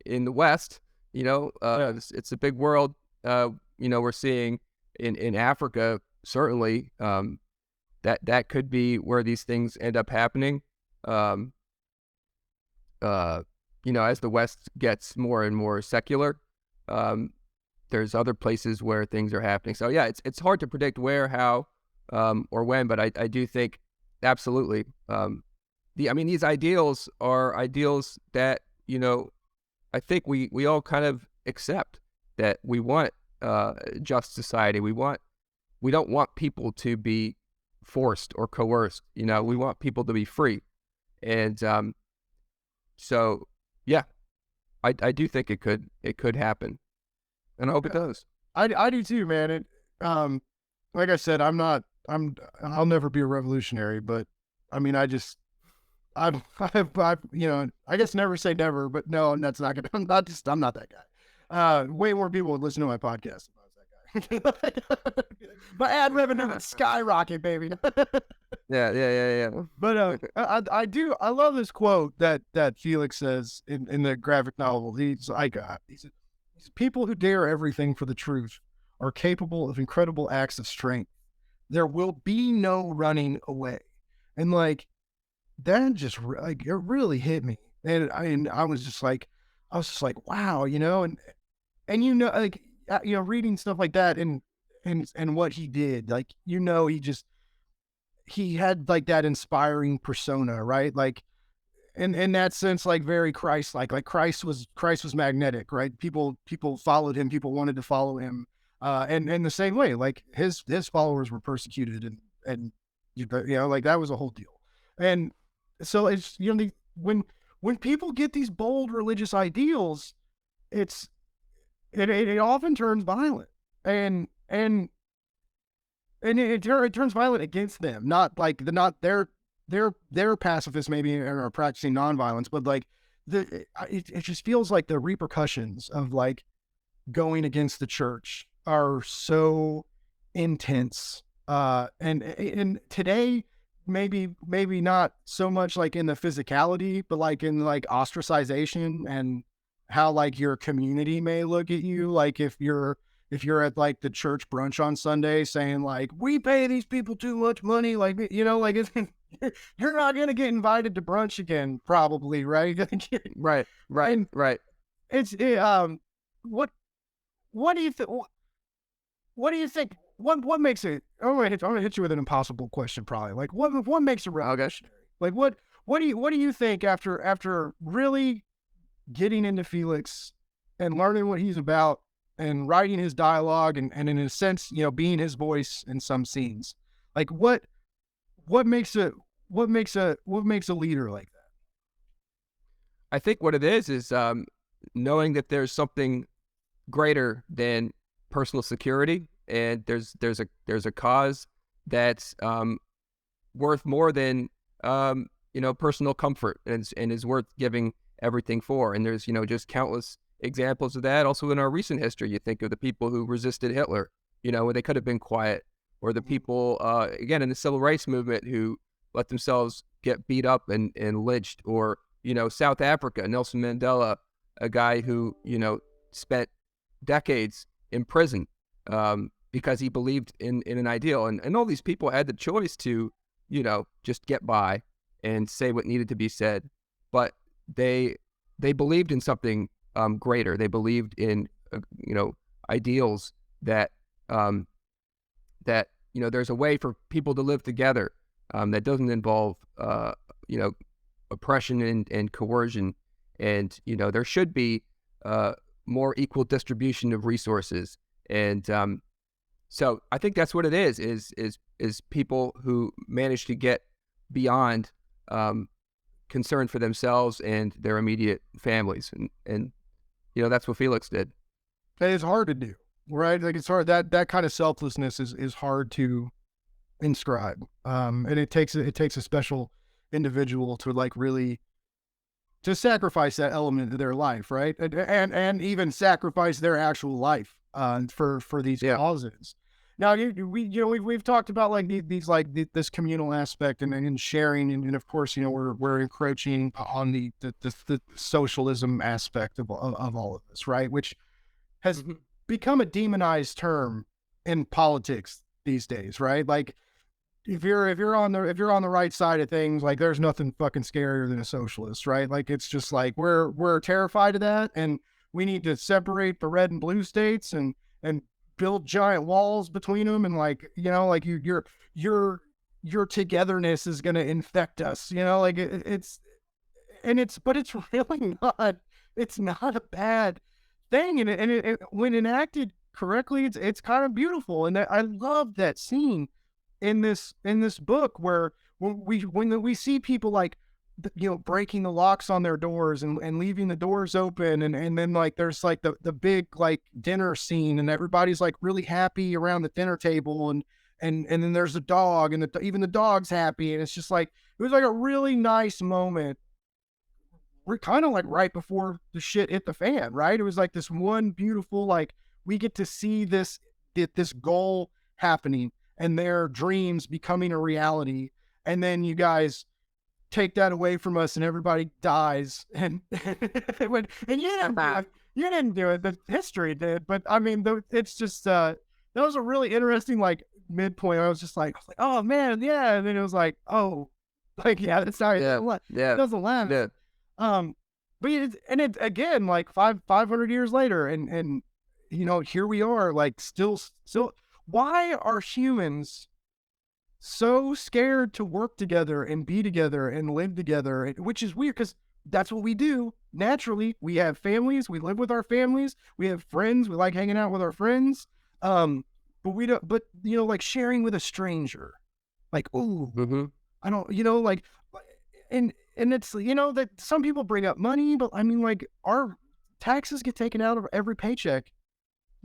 in the West. It's a big world. We're seeing in Africa, certainly, that could be where these things end up happening. As the West gets more and more secular, there's other places where things are happening. So yeah, it's hard to predict where, how, or when, but I do think absolutely. These ideals are ideals that, I think we all kind of accept, that we want just society. We don't want people to be forced or coerced. We want people to be free. And so yeah, I do think it could happen, and I hope it does. I do too, man. Like I said, I'll never be a revolutionary, but I mean, I've, I guess never say never, but no, that's not gonna. I'm not that guy. Way more people would listen to my podcast if I was that guy. My ad revenue would skyrocket, baby. Yeah. But I love this quote that Felix says in the graphic novel. He said, people who dare everything for the truth are capable of incredible acts of strength. There will be no running away. And like, that just like, it really hit me. And I was just like, wow, and like, reading stuff like that and what he did, like, he had like that inspiring persona, right? Like, in that sense, like very Christ-like. Like Christ was magnetic, right? People followed him. People wanted to follow him. And in the same way, like his followers were persecuted, and like that was a whole deal. And so it's, when people get these bold religious ideals, it often turns violent, and it turns violent against them, not like they're pacifists maybe and are practicing nonviolence, but like it just feels like the repercussions of like going against the church are so intense. And today, maybe not so much like in the physicality, but like in like ostracization and how like your community may look at you. Like if you're at like the church brunch on Sunday saying like, we pay these people too much money, like, like you're not going to get invited to brunch again, probably. Right. Right. And Right. It's, what do you think? What do you think? What makes it? I'm gonna hit you with an impossible question, probably. Like, what makes a revolutionary? Like, what do you think after really getting into Felix and learning what he's about and writing his dialogue and in a sense, being his voice in some scenes? Like, what makes a leader like that? I think what it is knowing that there's something greater than personal security, and there's a cause that's worth more than personal comfort, and is worth giving everything for. And there's just countless examples of that. Also in our recent history, you think of the people who resisted Hitler, when they could have been quiet, or the people again in the civil rights movement who let themselves get beat up and lynched, or South Africa, Nelson Mandela, a guy who, spent decades in prison because he believed in an ideal. And all these people had the choice to, just get by and say what needed to be said. But they believed in something greater. They believed in, ideals that, there's a way for people to live together that doesn't involve, oppression and coercion. And, there should be more equal distribution of resources. And so I think that's what it is people who manage to get beyond concern for themselves and their immediate families. And that's what Felix did. It's hard to do, right? Like, it's hard. That kind of selflessness is hard to inscribe. And it takes a special individual to like really to sacrifice that element of their life, right? And even sacrifice their actual life for these causes. Now, we've talked about like this communal aspect and sharing, and of course, we're encroaching on the socialism aspect of all of this, right? Which has become a demonized term in politics these days, right? Like, if you're on the right side of things, like, there's nothing fucking scarier than a socialist, right? Like, it's just like we're terrified of that, and we need to separate the red and blue states and build giant walls between them, and like, like your togetherness is going to infect us, like but it's really not. It's not a bad thing, and it when enacted correctly, it's kind of beautiful, and I love that scene in this book where when we see people like breaking the locks on their doors and leaving the doors open, and then like there's like the big like dinner scene, and everybody's like really happy around the dinner table, and then there's a dog, and even the dog's happy, and it's just like, it was like a really nice moment. We're kind of like right before the shit hit the fan, right? It was like this one beautiful, like, we get to see this goal happening and their dreams becoming a reality, and then you guys take that away from us and everybody dies, and and you didn't do it, the history did. But I mean, it's just that was a really interesting like midpoint. I was like, oh man, yeah, and then it was like, oh, like, yeah, that's how it doesn't land. But it again, like 500 years later, and here we are, like, still, why are humans so scared to work together and be together and live together? Which is weird, because that's what we do naturally. We have families, we live with our families, we have friends, we like hanging out with our friends. But we don't, but like sharing with a stranger, like, ooh, I don't, like, and it's, that some people bring up money, but I mean, like, our taxes get taken out of every paycheck,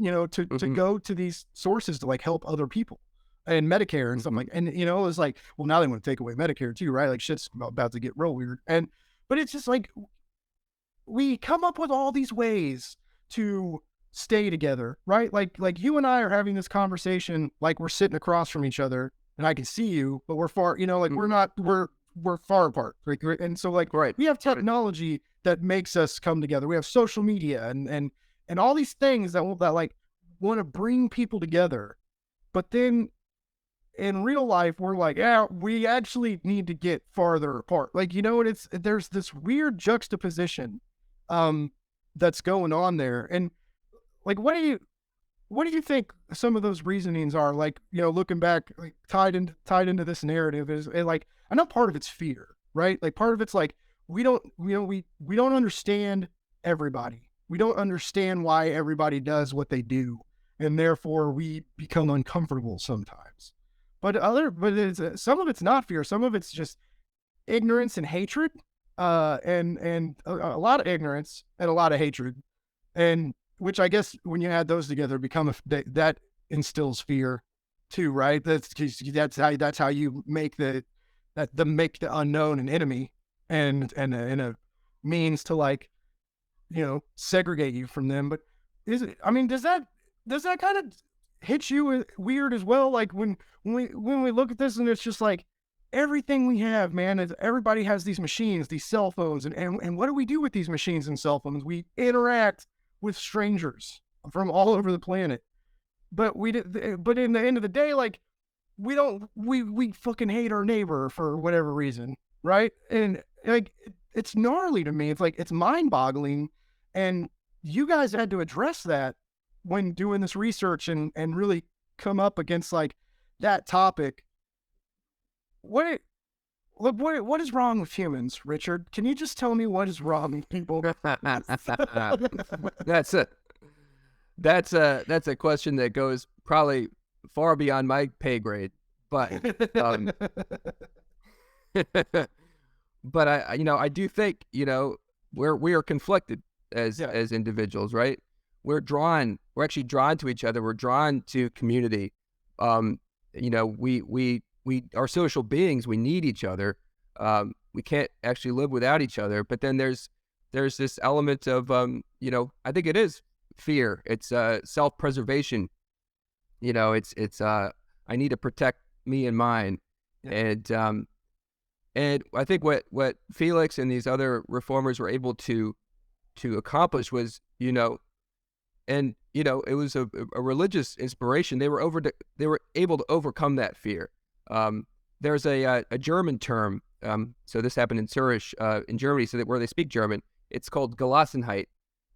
to go to these sources to like help other people, and Medicare and something like, and it's like, well, now they want to take away Medicare too, right? Like, shit's about to get real weird. But it's just like, we come up with all these ways to stay together, right? Like you and I are having this conversation, like we're sitting across from each other and I can see you, but we're far, like we're far apart. Right? And so like, we have technology that makes us come together. We have social media and all these things that like want to bring people together. But then in real life, we're like, yeah, we actually need to get farther apart. Like, there's this weird juxtaposition that's going on there. And like, what do you think some of those reasonings are? Like, looking back, like tied into this narrative is like, I know part of it's fear, right? Like, part of it's like, we don't understand everybody. We don't understand why everybody does what they do, and therefore we become uncomfortable sometimes. But some of it's not fear. Some of it's just ignorance and hatred, and a lot of ignorance and a lot of hatred, and which I guess when you add those together, that instills fear too, right? That's how you make the unknown an enemy, and a means to like, segregate you from them. But does that kind of hit you weird as well? Like when we look at this, and it's just like, everything we have, man, is everybody has these machines, these cell phones, and what do we do with these machines and cell phones? We interact with strangers from all over the planet. But but in the end of the day, like, we fucking hate our neighbor for whatever reason, right? And like, it's gnarly to me. It's like, it's mind boggling. And you guys had to address that when doing this research and really come up against like that topic. What what is wrong with humans, Richard? Can you just tell me what is wrong with people? That's a that's a question that goes probably far beyond my pay grade, but but I do think we are conflicted as individuals, right? We're actually drawn to each other. We're drawn to community. We are social beings. We need each other. We can't actually live without each other. But then there's this element of I think it is fear. It's self-preservation. It's I need to protect me and mine. Yeah. And I think what Felix and these other reformers were able to accomplish was, it was a religious inspiration. They were able to overcome that fear. There's a German term. So this happened in Zurich, in Germany, where they speak German. It's called Gelassenheit,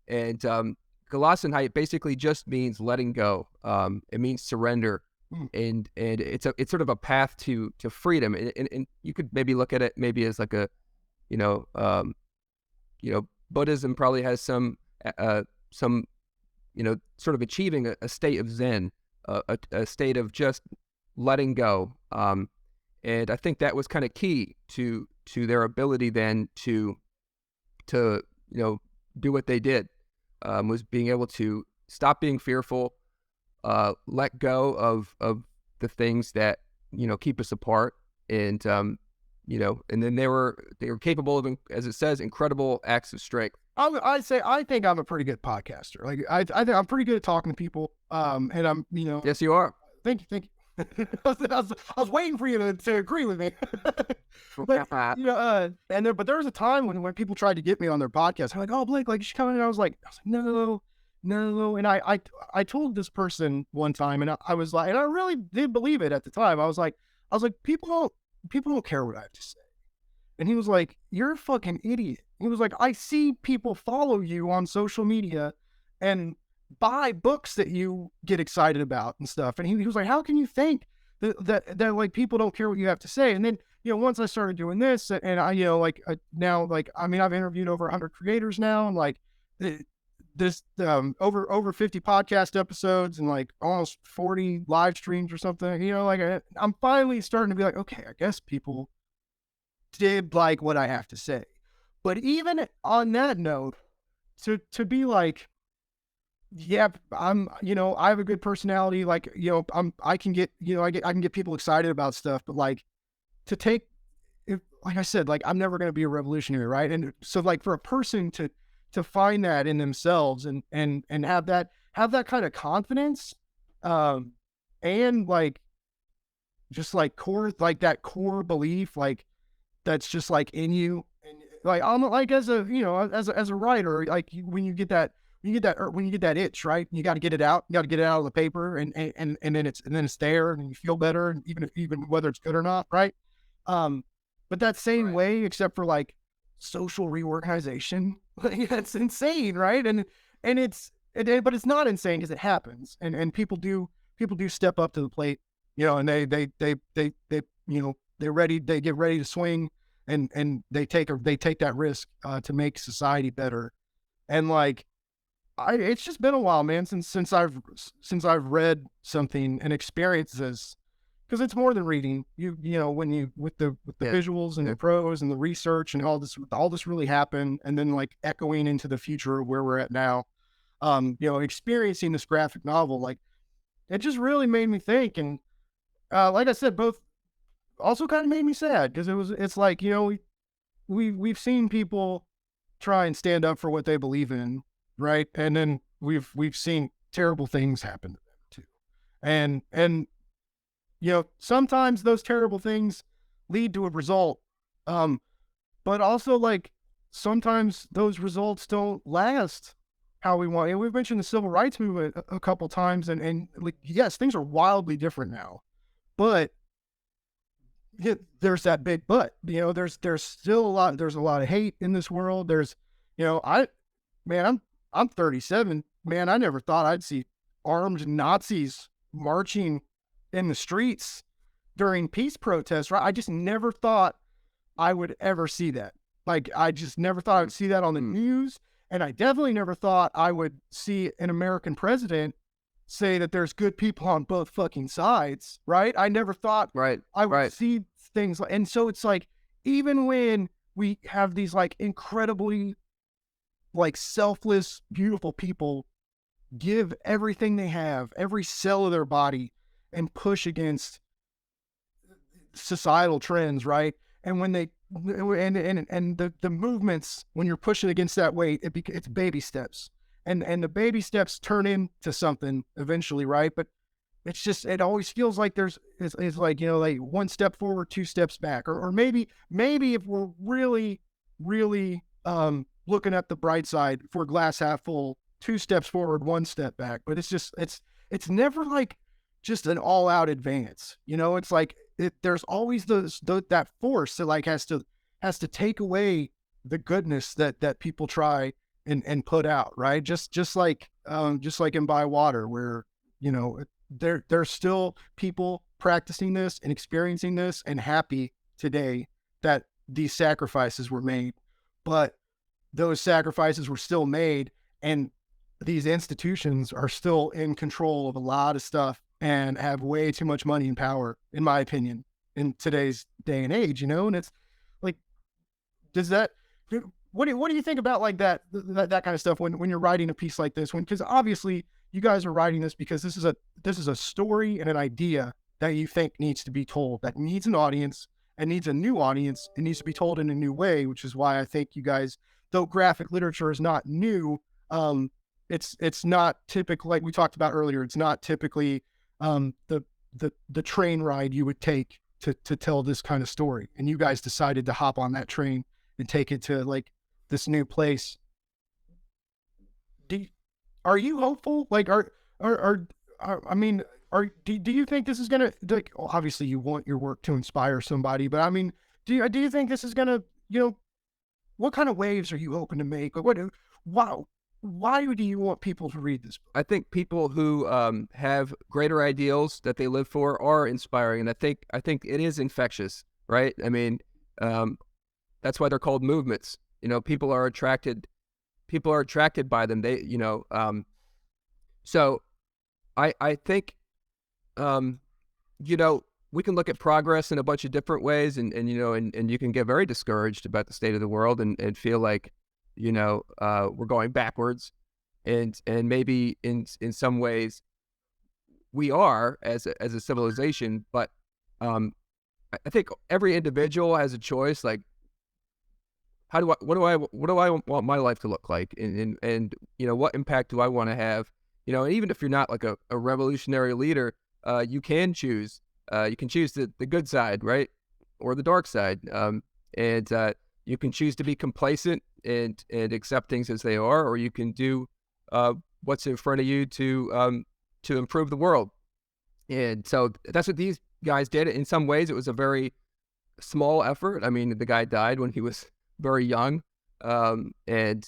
and Gelassenheit basically just means letting go. It means surrender. And it's sort of a path to freedom, and you could maybe look at it maybe as like a Buddhism probably has some sort of achieving a state of Zen, a state of just letting go, and I think that was kind of key to their ability then to do what they did, was being able to stop being fearful, let go of the things that keep us apart, and and then they were capable of, as it says, incredible acts of strength. I think I'm a pretty good podcaster. Like, I think I'm pretty good at talking to people. And I'm Yes, you are. Thank you. I was waiting for you to agree with me. But but there was a time when people tried to get me on their podcast. I'm like, oh, Blake, like, you should come in. And I was like, no. And I told this person one time, and I was like, and I really did believe it at the time. I was like, people don't care what I have to say. And he was like, you're a fucking idiot. He was like, I see people follow you on social media and buy books that you get excited about and stuff. And he was like, how can you think that like people don't care what you have to say? And then, once I started doing this, and I, now, like, I mean, I've interviewed over 100 creators now, and like this, over 50 podcast episodes and like almost 40 live streams or something, like I'm finally starting to be like, okay, I guess people did like what I have to say. But even on that note, to be like, yeah, I'm, I have a good personality. Like, I can get, I can get people excited about stuff, but like to take, like I said, like, I'm never going to be a revolutionary. Right. And so like for a person to find that in themselves and have that kind of confidence, and like, just like like that core belief, like that's just like in you. And like, I'm like, as a writer, like when you get that itch, right? You got to get it out. You got to get it out of the paper, and then it's there, and you feel better, and even whether it's good or not, right? But that same way, except for like social reorganization, like, that's insane, right? And but it's not insane because it happens, and people do step up to the plate, and they get ready to swing, and they take that risk to make society better. And like, it's just been a while, man, since I've read something and experienced this, because it's more than reading. When you with the visuals and the prose and the research and all this really happened, and then like echoing into the future of where we're at now, experiencing this graphic novel, like, it just really made me think. And like I said, both also kind of made me sad, because it's like, we've seen people try and stand up for what they believe in, right? And then we've seen terrible things happen to them too. And sometimes those terrible things lead to a result. Um, but also like sometimes those results don't last how we want. And we've mentioned the civil rights movement a couple times, and like yes, things are wildly different now, but yeah, there's that big but. You know, there's still a lot. There's a lot of hate in this world. There's, you know, man, I'm 37. Man, I never thought I'd see armed Nazis marching in the streets during peace protests. Right? I just never thought I would ever see that. Like, I just never thought I would see that on the news. And I definitely never thought I would see an American president say that there's good people on both fucking sides, right? I never thought Right. I would Right. see things like, and so it's like, even when we have these like incredibly like selfless, beautiful people give everything they have, every cell of their body, and push against societal trends, right? And when they and the movements, when you're pushing against that weight, it's baby steps, and the baby steps turn into something eventually, right? But it's just, it always feels like it's like, you know, like one step forward, two steps back, or maybe if we're really looking at the bright side, if we're glass half full, two steps forward, one step back. But it's just it's never like just an all out advance, you know. It's like there's always that force that like has to take away the goodness that people try and put out, right? Just like in By Water, where, you know, there's still people practicing this and experiencing this and happy today that these sacrifices were made, but those sacrifices were still made, and these institutions are still in control of a lot of stuff and have way too much money and power, in my opinion, in today's day and age, you know. And it's like, does that, what do you think about like that kind of stuff when you're writing a piece like this? Because obviously you guys are writing this because this is a story and an idea that you think needs to be told, that needs an audience and needs a new audience. It needs to be told in a new way, which is why I think you guys, though graphic literature is not new, it's not typical, like we talked about earlier. It's not typically the train ride you would take to tell this kind of story, and you guys decided to hop on that train and take it to like this new place. Do Are you hopeful? Like, I mean, do you think this is gonna, like, obviously you want your work to inspire somebody, but I mean, do you think this is gonna, you know, what kind of waves are you hoping to make? Like, why do you want people to read this book? I think people who have greater ideals that they live for are inspiring, and I think it is infectious, right? I mean, that's why they're called movements. You know, people are attracted by them. They, you know, so I think, you know, we can look at progress in a bunch of different ways, and you know, and you can get very discouraged about the state of the world and feel like, you know, we're going backwards, and maybe in some ways we are as a civilization, but I think every individual has a choice. Like, what do I want my life to look like, and you know, what impact do I want to have? You know, and even if you're not like a revolutionary leader, you can choose. You can choose the good side, right, or the dark side, and you can choose to be complacent and accept things as they are, or you can do what's in front of you to improve the world. And so that's what these guys did. In some ways, it was a very small effort. I mean, the guy died when he was very young, and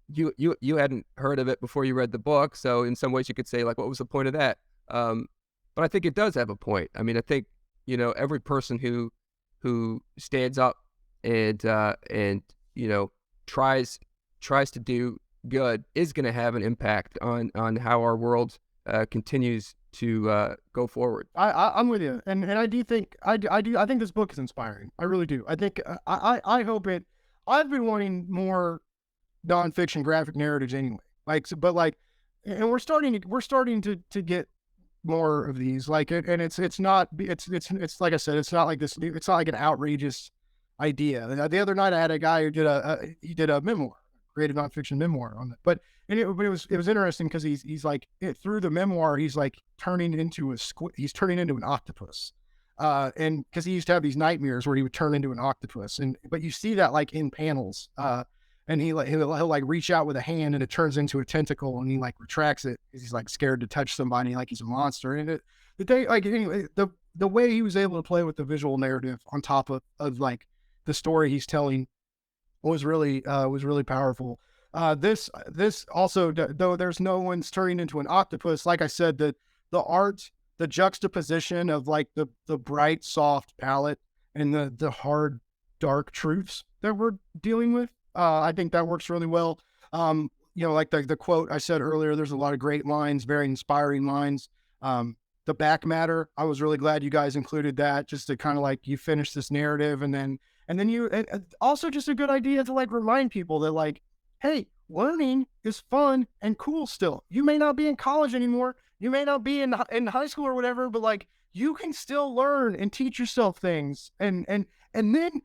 you hadn't heard of it before you read the book. So in some ways, you could say, like, what was the point of that? But I think it does have a point. I mean, I think, you know, every person who stands up and you know, tries to do good is going to have an impact on how our world continues to go forward. I'm with you, and I do think I think this book is inspiring. I really do. I think I hope it. I've been wanting more nonfiction graphic narratives anyway. Like, but like, and we're starting to get more of these. Like, and it's not it's like I said, it's not like this. It's not like an outrageous idea. The other night I had a guy who did a memoir, creative nonfiction memoir on it. But it was interesting because he's like, through the memoir, he's like turning into an octopus. And because he used to have these nightmares where he would turn into an octopus, but you see that like in panels, and he'll like reach out with a hand and it turns into a tentacle, and he like retracts it because he's like scared to touch somebody, like he's a monster. And the day, like, anyway, the way he was able to play with the visual narrative on top of like the story he's telling was really powerful. This also, though there's no one's turning into an octopus, like I said, the art, the juxtaposition of like the bright soft palette and the hard dark truths that we're dealing with, I think that works really well. Like the quote I said earlier, there's a lot of great lines, very inspiring lines. The back matter, I was really glad you guys included that, just to kind of like, you finish this narrative, and then also just a good idea to like remind people that like, hey, learning is fun and cool still. You may not be in college anymore, you may not be in high school or whatever, but like, you can still learn and teach yourself things, and then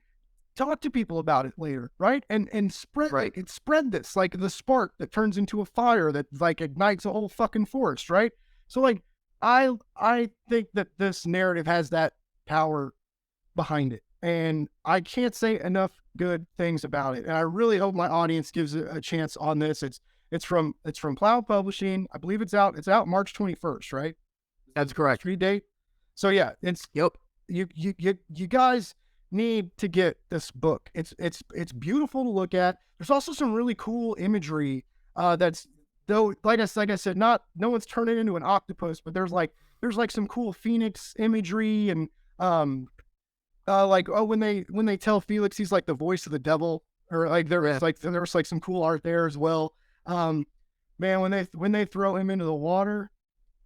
talk to people about it later, right? And spread, Right. spread this, like the spark that turns into a fire that like ignites a whole fucking forest, right? So like, I think that this narrative has that power behind it, and I can't say enough good things about it. And I really hope my audience gives it a chance on this. It's from Plow Publishing. I believe it's out March 21st, right? That's correct. Street date. So yeah, it's Yep. you guys need to get this book. It's beautiful to look at. There's also some really cool imagery that's, though, like I said, no one's turning into an octopus, but there's like some cool phoenix imagery, and like, oh, when they tell Felix he's like the voice of the devil, or like there's like some cool art there as well. Man, when they throw him into the water,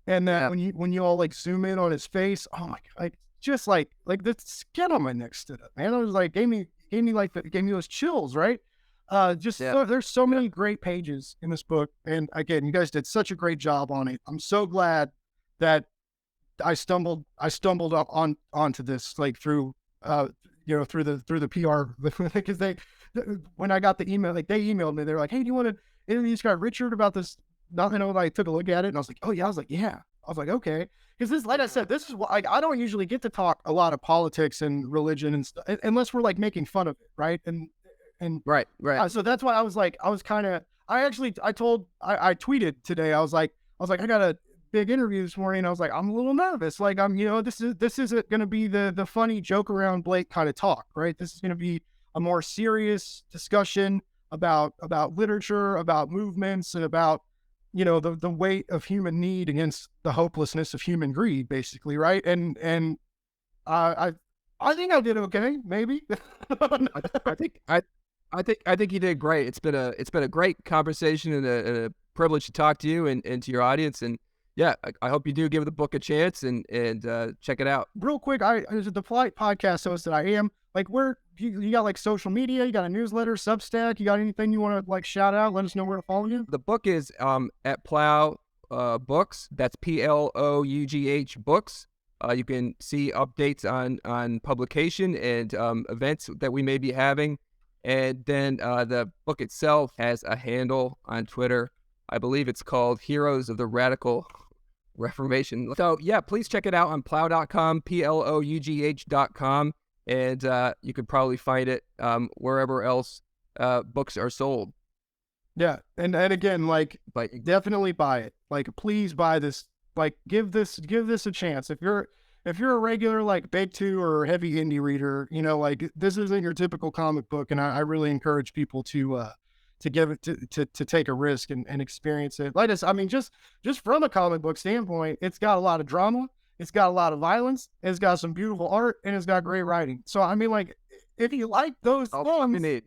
and that when you all like zoom in on his face, oh my god, like, just like the skin on my neck stood up, man. I was like, gave me those chills, right? There's so many great pages in this book, and again, you guys did such a great job on it. I'm so glad that I stumbled up onto this, like, through through the PR, because when I got the email, like, they emailed me, they're like, hey, do you want to interview this guy Richard about this? Nothing. I took a look at it, and I was like, oh yeah. I was like, yeah. I was like, okay, because this, like I said, this is what, like, I don't usually get to talk a lot of politics and religion and stuff unless we're like making fun of it, right? And Right. so that's why I was like, I tweeted today. I was like, I got a big interview this morning. I was like, I'm a little nervous. Like, this isn't going to be the funny joke around Blake kind of talk, right? This is going to be a more serious discussion about literature, about movements, and about, the weight of human need against the hopelessness of human greed, basically. Right. And I think I did okay, maybe. I think you did great. It's been a great conversation, and a privilege to talk to you and to your audience. And yeah, I hope you do give the book a chance and check it out. Real quick, as the polite podcast host that I am, like, where you got like social media, you got a newsletter, Substack, you got anything you want to like shout out? Let us know where to follow you. The book is at Plow Books. That's PLOUGH Books. You can see updates on publication and events that we may be having. And then the book itself has a handle on Twitter. I believe it's called Heroes of the Radical Reformation. So yeah, please check it out on plow.com, PLOUGH.com. And you could probably find it wherever else books are sold. Yeah, and again, like, definitely buy it. Like, please buy this. Like, give this a chance. If you're a regular like big two or heavy indie reader, like, this isn't your typical comic book, and I really encourage people to give it to take a risk and experience it. Like, I mean, just from a comic book standpoint, it's got a lot of drama. It's got a lot of violence. It's got some beautiful art, and it's got great writing. So, I mean, like, if you like those things,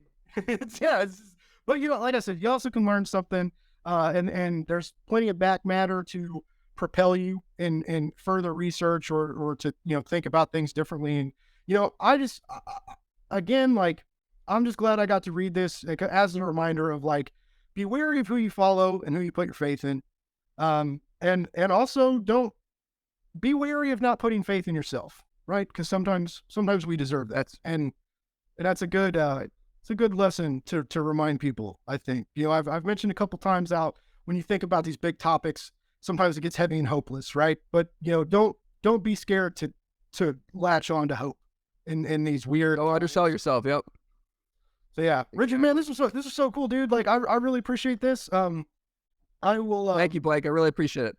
but like I said, you also can learn something, and there's plenty of back matter to propel you in further research or to, think about things differently. And, again, like, I'm just glad I got to read this, like, as a reminder of, like, be wary of who you follow and who you put your faith in. And also don't be wary of not putting faith in yourself, right? Because sometimes we deserve that. And that's a good, it's a good lesson to remind people, I think. I've mentioned a couple times out, when you think about these big topics, sometimes it gets heavy and hopeless, right? But, don't be scared to latch on to hope in these weird. Don't undersell yourself. Yep. So yeah, Richard, man, this was so cool, dude. Like I really appreciate this. I will. Thank you, Blake. I really appreciate it.